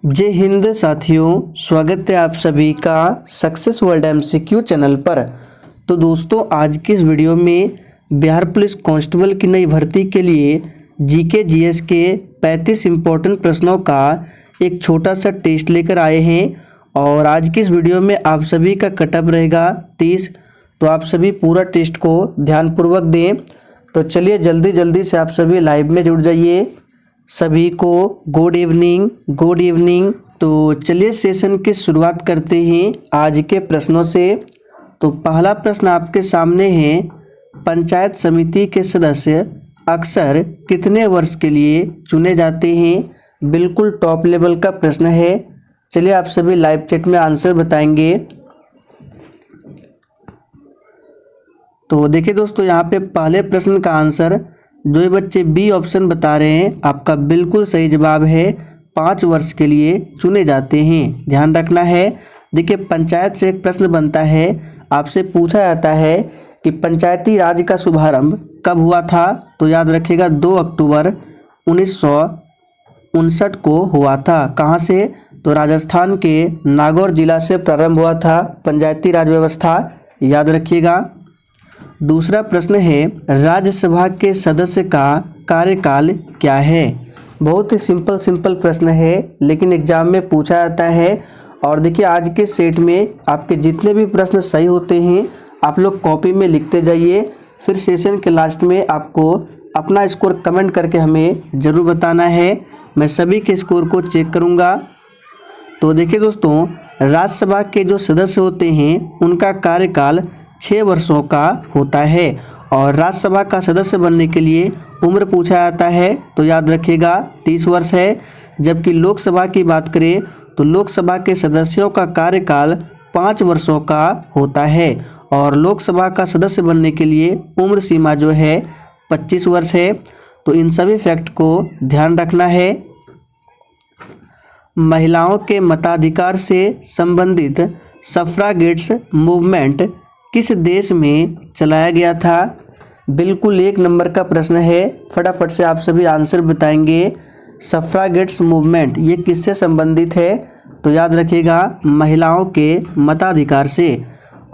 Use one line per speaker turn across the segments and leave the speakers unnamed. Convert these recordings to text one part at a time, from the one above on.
जय हिंद साथियों, स्वागत है आप सभी का सक्सेस वर्ल्ड एमसीक्यू चैनल पर। तो दोस्तों, आज की इस वीडियो में बिहार पुलिस कांस्टेबल की नई भर्ती के लिए जीके जीएस के 35 इम्पोर्टेंट प्रश्नों का एक छोटा सा टेस्ट लेकर आए हैं। और आज की इस वीडियो में आप सभी का कटअप रहेगा 30। तो आप सभी पूरा टेस्ट को ध्यानपूर्वक दें। तो चलिए जल्दी से आप सभी लाइव में जुड़ जाइए। सभी को गुड इवनिंग। तो चलिए सेशन की शुरुआत करते हैं आज के प्रश्नों से। तो पहला प्रश्न आपके सामने है, पंचायत समिति के सदस्य अक्सर कितने वर्ष के लिए चुने जाते हैं। बिल्कुल टॉप लेवल का प्रश्न है। चलिए आप सभी लाइव चैट में आंसर बताएंगे। तो देखिए दोस्तों, यहाँ पे पहले प्रश्न का आंसर जो ये बच्चे बी ऑप्शन बता रहे हैं, आपका बिल्कुल सही जवाब है। 5 वर्ष के लिए चुने जाते हैं, ध्यान रखना है। देखिए, पंचायत से एक प्रश्न बनता है, आपसे पूछा जाता है कि पंचायती राज का शुभारंभ कब हुआ था। तो याद रखिएगा 2 अक्टूबर 1959 को हुआ था। कहाँ से? तो राजस्थान के नागौर जिला से प्रारंभ हुआ था पंचायती राज व्यवस्था, याद रखिएगा। दूसरा प्रश्न है, राज्यसभा के सदस्य का कार्यकाल क्या है। बहुत ही सिंपल प्रश्न है, लेकिन एग्जाम में पूछा जाता है। और देखिए, आज के सेट में आपके जितने भी प्रश्न सही होते हैं आप लोग कॉपी में लिखते जाइए। फिर सेशन के लास्ट में आपको अपना स्कोर कमेंट करके हमें ज़रूर बताना है। मैं सभी के स्कोर को चेक करूँगा। तो देखिए दोस्तों, राज्यसभा के जो सदस्य होते हैं उनका कार्यकाल 6 वर्षों का होता है। और राज्यसभा का सदस्य बनने के लिए उम्र पूछा जाता है, तो याद रखिएगा 30 वर्ष है। जबकि लोकसभा की बात करें तो लोकसभा के सदस्यों का कार्यकाल 5 वर्षों का होता है। और लोकसभा का सदस्य बनने के लिए उम्र सीमा जो है 25 वर्ष है। तो इन सभी फैक्ट को ध्यान रखना है। महिलाओं के मताधिकार से संबंधित सफ्रागेट्स मूवमेंट किस देश में चलाया गया था। बिल्कुल 1 नंबर का प्रश्न है, फटाफट से आप सभी आंसर बताएंगे। सफ्रागेट्स मूवमेंट ये किससे संबंधित है? तो याद रखिएगा महिलाओं के मताधिकार से।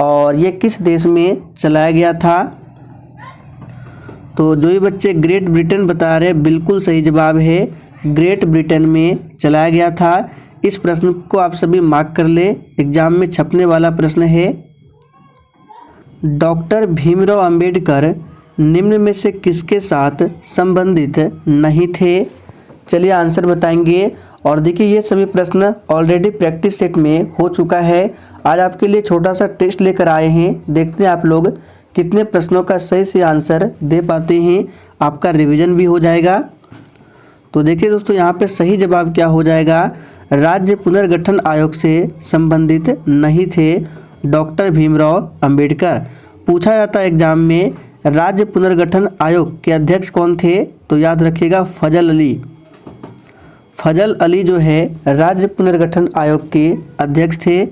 और ये किस देश में चलाया गया था? तो जो ये बच्चे ग्रेट ब्रिटेन बता रहे हैं, बिल्कुल सही जवाब है, ग्रेट ब्रिटेन में चलाया गया था। इस प्रश्न को आप सभी मार्क कर ले, एग्जाम में छपने वाला प्रश्न है। डॉक्टर भीमराव अंबेडकर निम्न में से किसके साथ संबंधित नहीं थे। चलिए आंसर बताएंगे। और देखिए, ये सभी प्रश्न ऑलरेडी प्रैक्टिस सेट में हो चुका है। आज आपके लिए छोटा सा टेस्ट लेकर आए हैं, देखते हैं आप लोग कितने प्रश्नों का सही से आंसर दे पाते हैं। आपका रिवीजन भी हो जाएगा। तो देखिए दोस्तों, यहाँ पे सही जवाब क्या हो जाएगा, राज्य पुनर्गठन आयोग से संबंधित नहीं थे डॉक्टर भीमराव अंबेडकर। पूछा जाता है एग्जाम में, राज्य पुनर्गठन आयोग के अध्यक्ष कौन थे। तो याद रखिएगा फजल अली। फजल अली जो है राज्य पुनर्गठन आयोग के अध्यक्ष थे।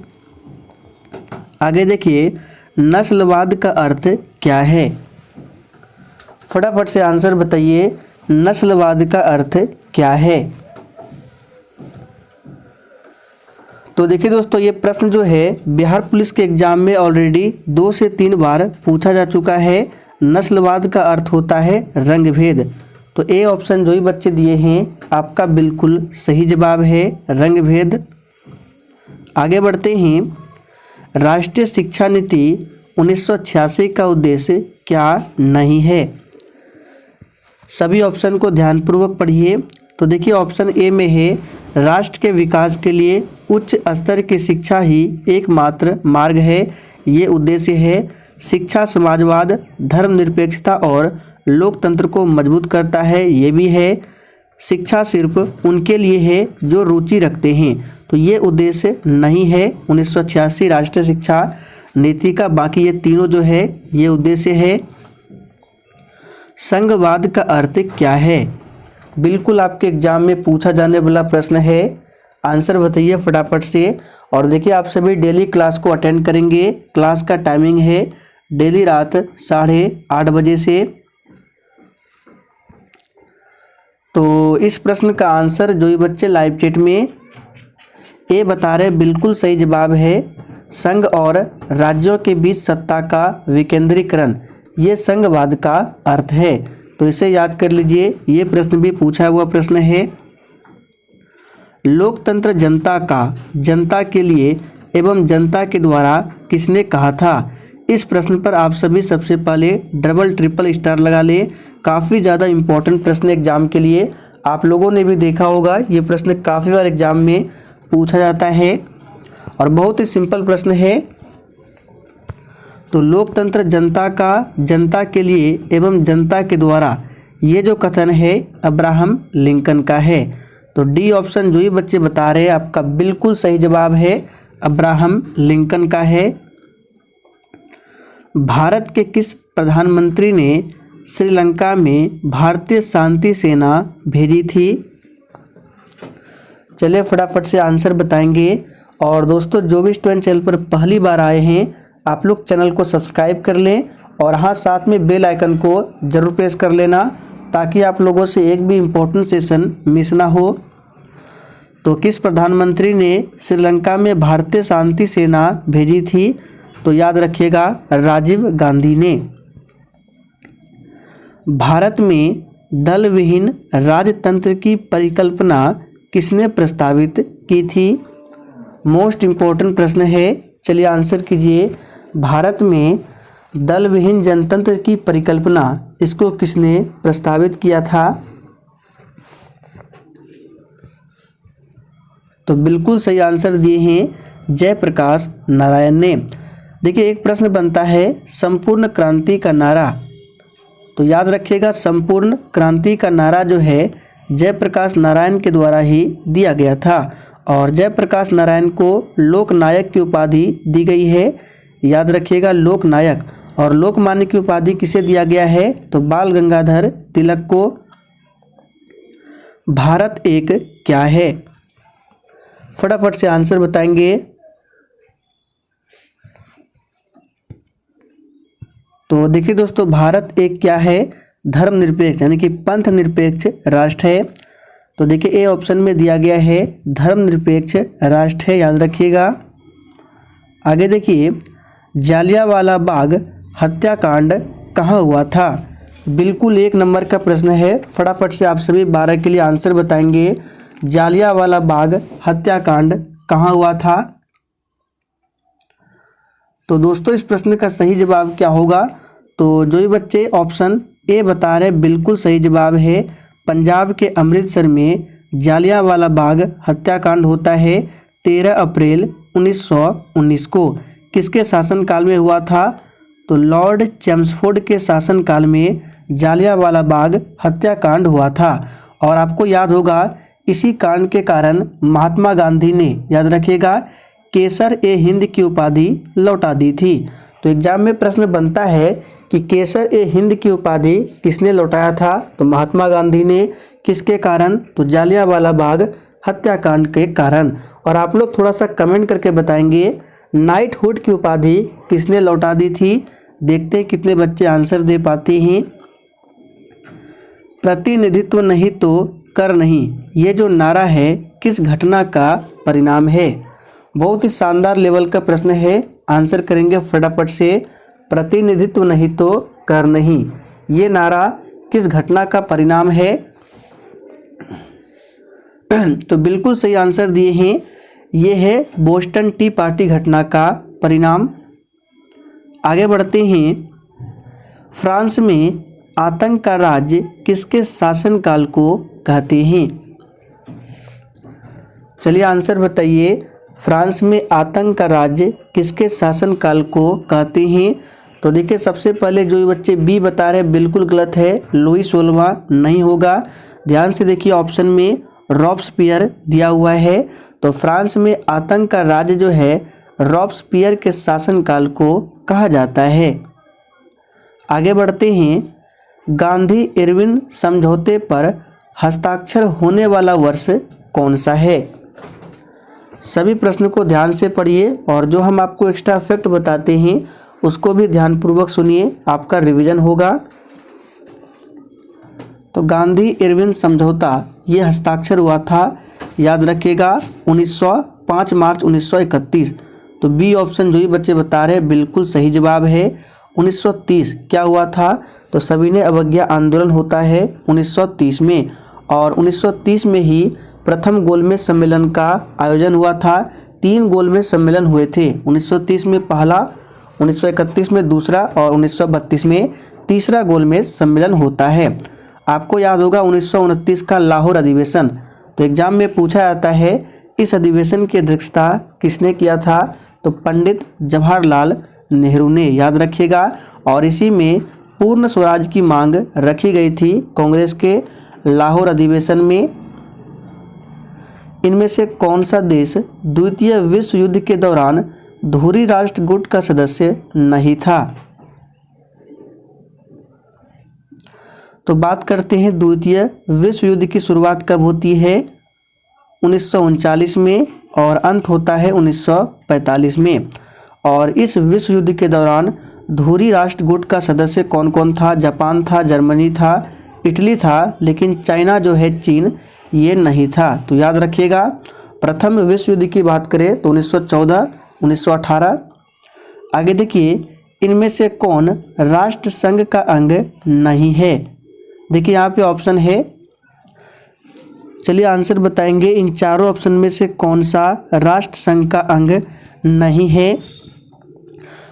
आगे देखिए, नस्लवाद का अर्थ क्या है। फटाफट से आंसर बताइए, नस्लवाद का अर्थ क्या है। तो देखिए दोस्तों, ये प्रश्न जो है बिहार पुलिस के एग्जाम में ऑलरेडी 2 से 3 बार पूछा जा चुका है। नस्लवाद का अर्थ होता है रंगभेद। तो ए ऑप्शन जो ही बच्चे दिए हैं आपका बिल्कुल सही जवाब है, रंगभेद। आगे बढ़ते हैं। राष्ट्रीय शिक्षा नीति 1986 का उद्देश्य क्या नहीं है। सभी ऑप्शन को ध्यानपूर्वक पढ़िए। तो देखिए, ऑप्शन ए में है, राष्ट्र के विकास के लिए उच्च स्तर की शिक्षा ही एकमात्र मार्ग है। ये उद्देश्य है। शिक्षा समाजवाद, धर्मनिरपेक्षता और लोकतंत्र को मजबूत करता है। ये भी है। शिक्षा सिर्फ उनके लिए है जो रुचि रखते हैं। तो ये उद्देश्य नहीं है 1986 राष्ट्रीय शिक्षा नीति का। बाकी ये तीनों जो है ये उद्देश्य है। संघवाद का अर्थ क्या है। बिल्कुल आपके एग्जाम में पूछा जाने वाला प्रश्न है, आंसर बताइए फटाफट से। और देखिए, आप सभी डेली क्लास को अटेंड करेंगे। क्लास का टाइमिंग है डेली रात 8:30 बजे से। तो इस प्रश्न का आंसर जो भी बच्चे लाइव चैट में ए बता रहे बिल्कुल सही जवाब है संघ और राज्यों के बीच सत्ता का विकेंद्रीकरण, ये संघवाद का अर्थ है। तो इसे याद कर लीजिए, ये प्रश्न भी पूछा हुआ प्रश्न है। लोकतंत्र जनता का, जनता के लिए एवं जनता के द्वारा किसने कहा था? इस प्रश्न पर आप सभी सबसे पहले डबल ट्रिपल स्टार लगा ले। काफ़ी ज़्यादा इम्पोर्टेंट प्रश्न एग्जाम के लिए, आप लोगों ने भी देखा होगा ये प्रश्न काफ़ी बार एग्जाम में पूछा जाता है और बहुत ही सिंपल प्रश्न है। तो लोकतंत्र जनता का, जनता के लिए एवं जनता के द्वारा, ये जो कथन है अब्राहम लिंकन का है। तो डी ऑप्शन जो ही बच्चे बता रहे हैं आपका बिल्कुल सही जवाब है, अब्राहम लिंकन का है। भारत के किस प्रधानमंत्री ने श्रीलंका में भारतीय शांति सेना भेजी थी? चलिए फटाफट से आंसर बताएंगे। और दोस्तों जो भी स्टूडेंट चैनल पर पहली बार आए हैं आप लोग चैनल को सब्सक्राइब कर लें और हाँ साथ में बेल आइकन को जरूर प्रेस कर लेना ताकि आप लोगों से एक भी इम्पोर्टेंट सेशन मिस ना हो। तो किस प्रधानमंत्री ने श्रीलंका में भारतीय शांति सेना भेजी थी? तो याद रखिएगा राजीव गांधी ने। भारत में दल विहीन राजतंत्र की परिकल्पना किसने प्रस्तावित की थी? मोस्ट इम्पोर्टेंट प्रश्न है, चलिए आंसर कीजिए। भारत में दल विहीन जनतंत्र की परिकल्पना, इसको किसने प्रस्तावित किया था? तो बिल्कुल सही आंसर दिए हैं जयप्रकाश नारायण ने। देखिए एक प्रश्न बनता है संपूर्ण क्रांति का नारा, तो याद रखिएगा संपूर्ण क्रांति का नारा जो है जयप्रकाश नारायण के द्वारा ही दिया गया था और जयप्रकाश नारायण को लोकनायक की उपाधि दी गई है। याद रखिएगा लोकनायक। और लोकमान्य की उपाधि किसे दिया गया है? तो बाल गंगाधर तिलक को। भारत एक क्या है? फटाफट से आंसर बताएंगे। तो देखिए दोस्तों भारत एक क्या है? धर्मनिरपेक्ष यानी कि पंथ निरपेक्ष राष्ट्र है। तो देखिए ए ऑप्शन में दिया गया है धर्मनिरपेक्ष राष्ट्र है, याद रखिएगा। आगे देखिए जालियांवाला बाग हत्याकांड कहाँ हुआ था? बिल्कुल एक नंबर का प्रश्न है, फटाफट से आप सभी 12 के लिए आंसर बताएंगे। जालियांवाला बाग हत्याकांड कहाँ हुआ था? तो दोस्तों इस प्रश्न का सही जवाब क्या होगा? तो जो ही बच्चे ऑप्शन ए बता रहे बिल्कुल सही जवाब है, पंजाब के अमृतसर में जालियांवाला बाग हत्याकांड होता है 13 अप्रैल 1919 को। किसके शासनकाल में हुआ था? तो लॉर्ड चैम्सफोर्ड के शासनकाल में जालियांवाला बाग हत्याकांड हुआ था। और आपको याद होगा इसी कांड के कारण महात्मा गांधी ने, याद रखिएगा, केसर ए हिंद की उपाधि लौटा दी थी। तो एग्जाम में प्रश्न बनता है कि केसर ए हिंद की उपाधि किसने लौटाया था? तो महात्मा गांधी ने। किसके कारण? तो जालियांवाला बाग हत्याकांड के कारण। और आप लोग थोड़ा सा कमेंट करके बताएंगे नाइटहुड की उपाधि किसने लौटा दी थी? देखते हैं कितने बच्चे आंसर दे पाते हैं। प्रतिनिधित्व नहीं तो कर नहीं, ये जो नारा है किस घटना का परिणाम है? बहुत ही शानदार लेवल का प्रश्न है, आंसर करेंगे फटाफट से। प्रतिनिधित्व नहीं तो कर नहीं, ये नारा किस घटना का परिणाम है? तो बिल्कुल सही आंसर दिए हैं, ये है बोस्टन टी पार्टी घटना का परिणाम। आगे बढ़ते हैं। फ्रांस में आतंक का राज्य किसके शासनकाल को कहते हैं? चलिए आंसर बताइए। फ्रांस में आतंक का राज्य किसके शासनकाल को कहते हैं? तो देखिए सबसे पहले जो बच्चे बी बता रहे हैं बिल्कुल गलत है, लुई 16वां नहीं होगा। ध्यान से देखिए ऑप्शन में रॉब्सपियर दिया हुआ है। तो फ्रांस में आतंक का राज्य जो है रॉब्सपियर के शासनकाल को कहा जाता है। आगे बढ़ते हैं। गांधी इरविन समझौते पर हस्ताक्षर होने वाला वर्ष कौन सा है? सभी प्रश्न को ध्यान से पढ़िए और जो हम आपको एक्स्ट्रा फैक्ट बताते हैं उसको भी ध्यानपूर्वक सुनिए, आपका रिवीजन होगा। तो गांधी इरविन समझौता ये हस्ताक्षर हुआ था, याद रखिएगा 1900 5 मार्च 1931। तो बी ऑप्शन जो ये बच्चे बता रहे हैं बिल्कुल सही जवाब है। 1930 क्या हुआ था? तो सविनय अवज्ञा आंदोलन होता है 1930 में, और 1930 में ही प्रथम गोलमेज सम्मेलन का आयोजन हुआ था। 3 गोलमेज सम्मेलन हुए थे, 1930 में पहला, 1931 में दूसरा और 1932 में तीसरा गोलमेज सम्मेलन होता है। आपको याद होगा 1929 का लाहौर अधिवेशन, तो एग्जाम में पूछा जाता है इस अधिवेशन की अध्यक्षता किसने किया था? तो पंडित जवाहरलाल नेहरू ने, याद रखिएगा। और इसी में पूर्ण स्वराज की मांग रखी गई थी कांग्रेस के लाहौर अधिवेशन में। इनमें से कौन सा देश द्वितीय विश्व युद्ध के दौरान धुरी राष्ट्र गुट का सदस्य नहीं था? तो बात करते हैं द्वितीय विश्व युद्ध की शुरुआत कब होती है? 1939 में और अंत होता है 1945 में। और इस विश्व युद्ध के दौरान धुरी राष्ट्र गुट का सदस्य कौन कौन था? जापान था, जर्मनी था, इटली था, लेकिन चाइना जो है, चीन, ये नहीं था। तो याद रखिएगा। प्रथम विश्व युद्ध की बात करें तो 1914, 1918। आगे देखिए, इनमें से कौन राष्ट्र संघ का अंग नहीं है? देखिए यहाँ पे ऑप्शन है, चलिए आंसर बताएंगे। इन चारों ऑप्शन में से कौन सा राष्ट्र संघ का अंग नहीं है?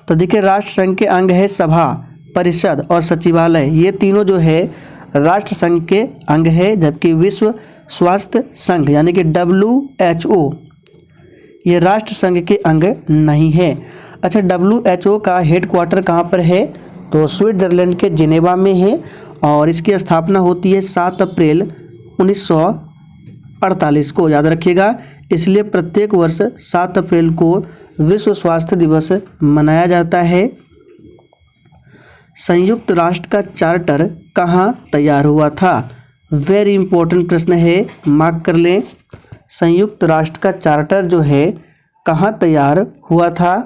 तो देखिए राष्ट्र संघ के अंग है सभा, परिषद और सचिवालय, ये तीनों जो है राष्ट्र संघ के अंग है। जबकि विश्व स्वास्थ्य संघ यानी कि WHO ये राष्ट्र संघ के अंग नहीं है। अच्छा, WHO का हेडक्वार्टर कहाँ पर है? तो स्विट्जरलैंड के जिनेवा में है, और इसकी स्थापना होती है 7 अप्रैल 1948 को, याद रखिएगा। इसलिए प्रत्येक वर्ष 7 अप्रैल को विश्व स्वास्थ्य दिवस मनाया जाता है। संयुक्त राष्ट्र का चार्टर कहाँ तैयार हुआ था? वेरी इंपॉर्टेंट प्रश्न है, मार्क कर लें। संयुक्त राष्ट्र का चार्टर जो है कहाँ तैयार हुआ था?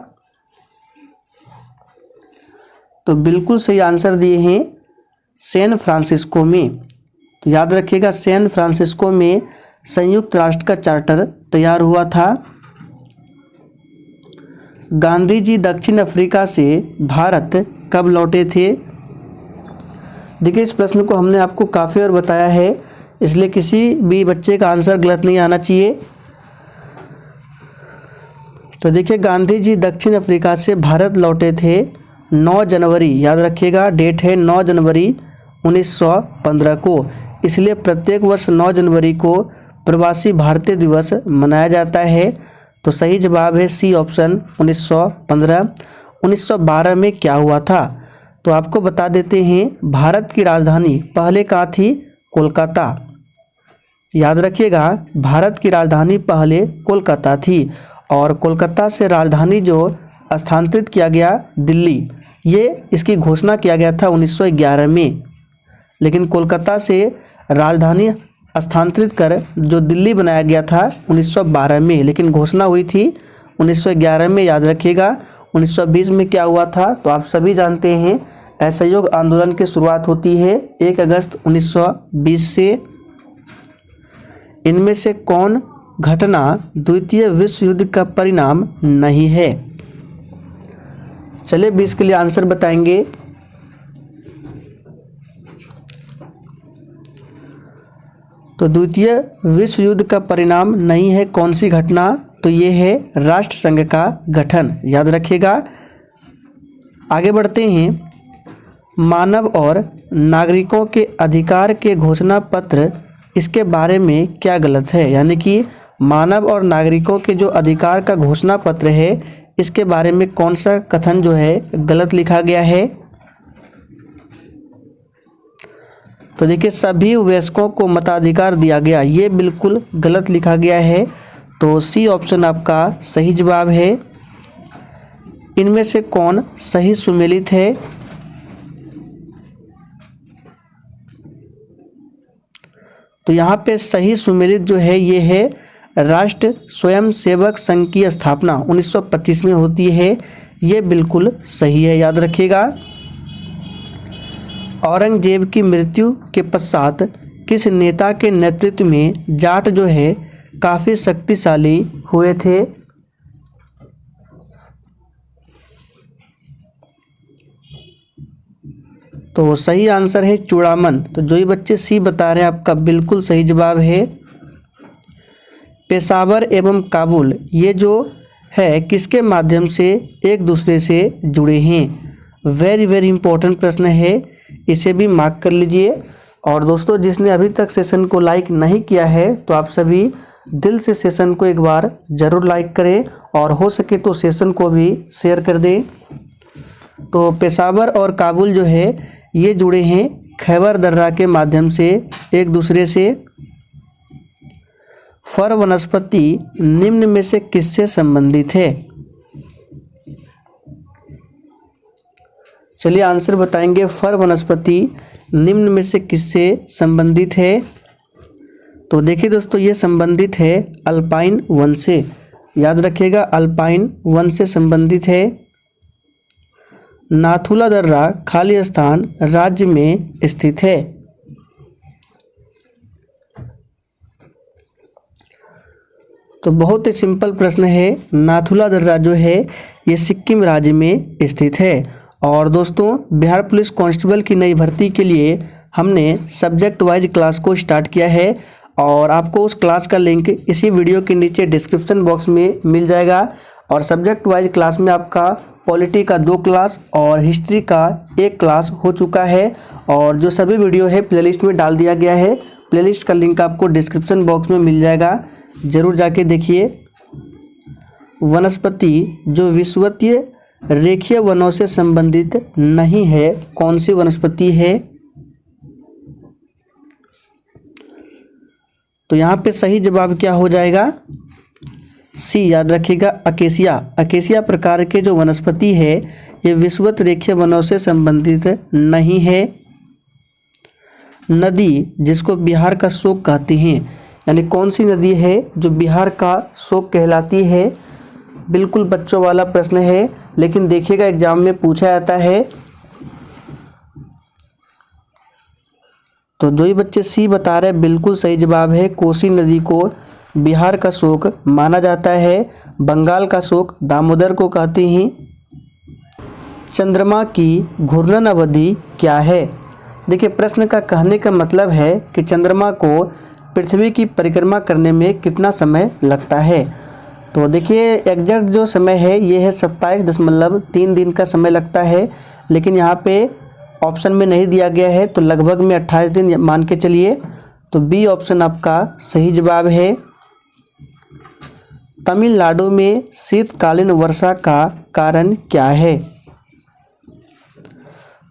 तो बिल्कुल सही आंसर दिए हैं, सैन फ्रांसिस्को में। तो याद रखिएगा, सैन फ्रांसिस्को में संयुक्त राष्ट्र का चार्टर तैयार हुआ था। गांधी जी दक्षिण अफ्रीका से भारत कब लौटे थे? देखिए इस प्रश्न को हमने आपको काफ़ी बार बताया है, इसलिए किसी भी बच्चे का आंसर गलत नहीं आना चाहिए। तो देखिए गांधी जी दक्षिण अफ्रीका से भारत लौटे थे 9 जनवरी, याद रखिएगा डेट है 9 जनवरी 1915 को। इसलिए प्रत्येक वर्ष 9 जनवरी को प्रवासी भारतीय दिवस मनाया जाता है। तो सही जवाब है सी ऑप्शन 1915। 1912 में क्या हुआ था? तो आपको बता देते हैं, भारत की राजधानी पहले कहाँ थी? कोलकाता। याद रखिएगा, भारत की राजधानी पहले कोलकाता थी, और कोलकाता से राजधानी जो स्थानांतरित किया गया दिल्ली, ये इसकी घोषणा किया गया था 1911 में। लेकिन कोलकाता से राजधानी स्थानांतरित कर जो दिल्ली बनाया गया था 1912 में, लेकिन घोषणा हुई थी 1911 में, याद रखिएगा। 1920 में क्या हुआ था? तो आप सभी जानते हैं, असहयोग आंदोलन की शुरुआत होती है 1 अगस्त 1920 से। इनमें से कौन घटना द्वितीय विश्व युद्ध का परिणाम नहीं है? चलिए 20 के लिए आंसर बताएंगे। तो द्वितीय विश्व युद्ध का परिणाम नहीं है कौन सी घटना? तो ये है राष्ट्र संघ का गठन, याद रखिएगा। आगे बढ़ते हैं। मानव और नागरिकों के अधिकार के घोषणा पत्र, इसके बारे में क्या गलत है? यानी कि मानव और नागरिकों के जो अधिकार का घोषणा पत्र है, इसके बारे में कौन सा कथन जो है गलत लिखा गया है? तो देखिए सभी वयस्कों को मताधिकार दिया गया, ये बिल्कुल गलत लिखा गया है। तो सी ऑप्शन आपका सही जवाब है। इनमें से कौन सही सुमेलित है? तो यहाँ पे सही सुमेलित जो है ये है राष्ट्र स्वयंसेवक संघ की स्थापना 1925 में होती है, ये बिल्कुल सही है, याद रखिएगा। औरंगजेब की मृत्यु के पश्चात किस नेता के नेतृत्व में जाट जो है काफ़ी शक्तिशाली हुए थे? तो सही आंसर है चूड़ामन। तो जो ही बच्चे सी बता रहे हैं आपका बिल्कुल सही जवाब है। पेशावर एवं काबुल ये जो है किसके माध्यम से एक दूसरे से जुड़े हैं? वेरी वेरी इंपॉर्टेंट प्रश्न है, इसे भी मार्क कर लीजिए। और दोस्तों जिसने अभी तक सेशन को लाइक नहीं किया है तो आप सभी दिल से सेशन को एक बार ज़रूर लाइक करें और हो सके तो सेशन को भी शेयर कर दें। तो पेशावर और काबुल जो है ये जुड़े हैं खैबर दर्रा के माध्यम से एक दूसरे से। फर वनस्पति निम्न में से किससे संबंधित है? चलिए आंसर बताएंगे। फर वनस्पति निम्न में से किससे संबंधित है? तो देखिए दोस्तों ये संबंधित है अल्पाइन वन से। याद रखिएगा अल्पाइन वन से संबंधित है। नाथुला दर्रा खाली स्थान राज्य में स्थित है? तो बहुत ही सिंपल प्रश्न है, नाथुला दर्रा जो है ये सिक्किम राज्य में स्थित है। और दोस्तों बिहार पुलिस कांस्टेबल की नई भर्ती के लिए हमने सब्जेक्ट वाइज क्लास को स्टार्ट किया है और आपको उस क्लास का लिंक इसी वीडियो के नीचे डिस्क्रिप्शन बॉक्स में मिल जाएगा। और सब्जेक्ट वाइज क्लास में आपका पॉलिटी का 2 क्लास और हिस्ट्री का 1 क्लास हो चुका है और जो सभी वीडियो है प्लेलिस्ट में डाल दिया गया है। प्लेलिस्ट का लिंक आपको डिस्क्रिप्शन बॉक्स में मिल जाएगा, ज़रूर जाके देखिए। वनस्पति जो विषुवतीय रेखीय वनों से संबंधित नहीं है, कौन सी वनस्पति है? तो यहाँ पे सही जवाब क्या हो जाएगा? सी। याद रखिएगा अकेसिया। अकेसिया प्रकार के जो वनस्पति है ये विषुवत रेखीय वनों से संबंधित नहीं है। नदी जिसको बिहार का शोक कहते हैं, यानी कौन सी नदी है जो बिहार का शोक कहलाती है? बिल्कुल बच्चों वाला प्रश्न है, लेकिन देखिएगा एग्जाम में पूछा जाता है। तो जो ही बच्चे सी बता रहे हैं बिल्कुल सही जवाब है। कोसी नदी को बिहार का शोक माना जाता है। बंगाल का शोक दामोदर को कहते हैं। चंद्रमा की घूर्णन अवधि क्या है? देखिए प्रश्न का कहने का मतलब है कि चंद्रमा को पृथ्वी की परिक्रमा करने में कितना समय लगता है। तो देखिए एग्जैक्ट जो समय है ये है 27.3 दिन का समय लगता है, लेकिन यहाँ पे ऑप्शन में नहीं दिया गया है तो लगभग में 28 दिन मान के चलिए। तो बी ऑप्शन आपका सही जवाब है। तमिलनाडु में शीतकालीन वर्षा का कारण क्या है?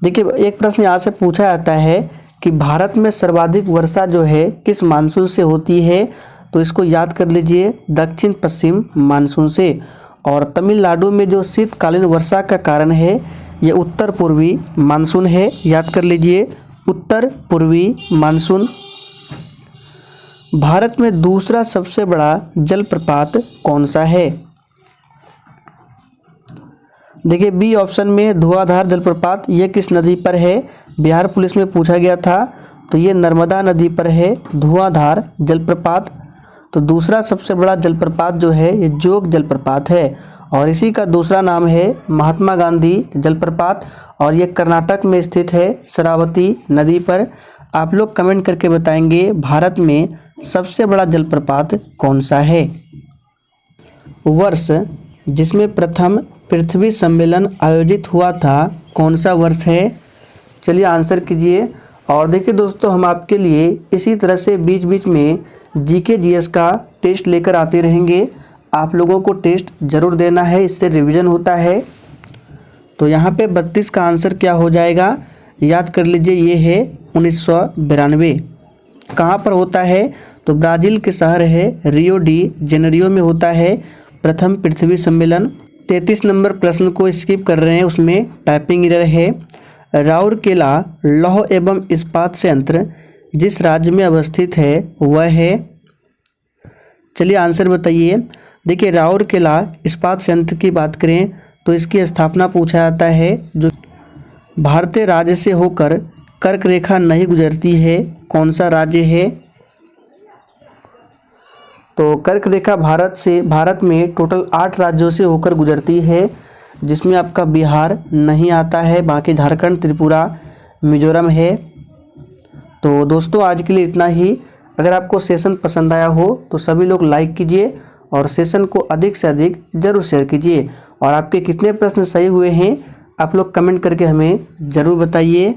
देखिए एक प्रश्न यहाँ से पूछा जाता है कि भारत में सर्वाधिक वर्षा जो है किस मानसून से होती है? तो इसको याद कर लीजिए दक्षिण पश्चिम मानसून से। और तमिलनाडु में जो शीतकालीन वर्षा का कारण है ये उत्तर पूर्वी मानसून है। याद कर लीजिए उत्तर पूर्वी मानसून। भारत में दूसरा सबसे बड़ा जलप्रपात कौन सा है? देखिए बी ऑप्शन में धुआंधार जलप्रपात, ये किस नदी पर है? बिहार पुलिस में पूछा गया था। तो ये नर्मदा नदी पर है धुआंधार जलप्रपात। तो दूसरा सबसे बड़ा जलप्रपात जो है ये जोग जलप्रपात है और इसी का दूसरा नाम है महात्मा गांधी जलप्रपात और ये कर्नाटक में स्थित है शरावती नदी पर। आप लोग कमेंट करके बताएंगे भारत में सबसे बड़ा जलप्रपात कौन सा है? वर्ष जिसमें प्रथम पृथ्वी सम्मेलन आयोजित हुआ था कौन सा वर्ष है? चलिए आंसर कीजिए। और देखिए दोस्तों हम आपके लिए इसी तरह से बीच बीच में जीके जीएस का टेस्ट लेकर आते रहेंगे। आप लोगों को टेस्ट ज़रूर देना है, इससे रिवीजन होता है। तो यहाँ पे 32 का आंसर क्या हो जाएगा? याद कर लीजिए ये है 1992। कहाँ पर होता है? तो ब्राज़ील के शहर है रियो डी जेनेरियो में होता है प्रथम पृथ्वी सम्मेलन। 33 नंबर प्रश्न को स्किप कर रहे हैं, उसमें टाइपिंग एरर है। राउरकेला लौह एवं इस्पात संयंत्र जिस राज्य में अवस्थित है वह है? चलिए आंसर बताइए। देखिए राउरकेला इस्पात संयंत्र की बात करें तो इसकी स्थापना पूछा जाता है जो भारतीय राज्य से होकर कर्क रेखा नहीं गुजरती है, कौन सा राज्य है? तो कर्क रेखा भारत में टोटल 8 राज्यों से होकर गुजरती है, जिसमें आपका बिहार नहीं आता है, बाकी झारखंड, त्रिपुरा, मिजोरम है। तो दोस्तों आज के लिए इतना ही। अगर आपको सेशन पसंद आया हो तो सभी लोग लाइक कीजिए और सेशन को अधिक से अधिक ज़रूर शेयर कीजिए। और आपके कितने प्रश्न सही हुए हैं आप लोग कमेंट करके हमें ज़रूर बताइए।